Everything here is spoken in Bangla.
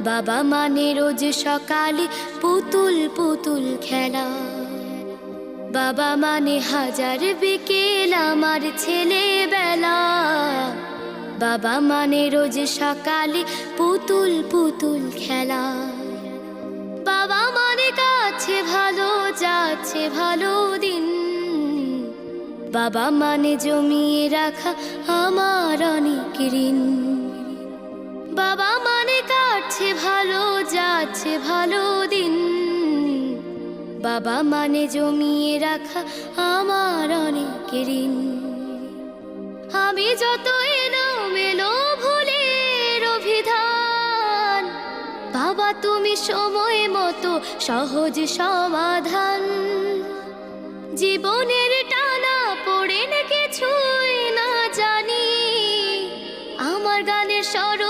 বাবা মানে রোজ সকালে পুতুল পুতুল খেলা। বাবা মানে হাজার বিকেল আমার ছেলেবেলা। বাবা মানে রোজ সকালে পুতুল পুতুল খেলা। বাবা মানে কাছে ভালো যাচ্ছে ভালো দিন। বাবা মানে জমিয়ে রাখা আমার অনেক ঋণ। বাবা মানে কাটছে ভালো যাচ্ছে ভালো দিন। বাবা মানে জমিয়ে রাখা আমার অনেক ঋণ। আমি যত এলোমেলো ভুলের অভিধান, বাবা তুমি সময় মতো সহজ সমাধান। জীবনের টানা পড়ে না কিছুই না জানি, আমার গানের স্বর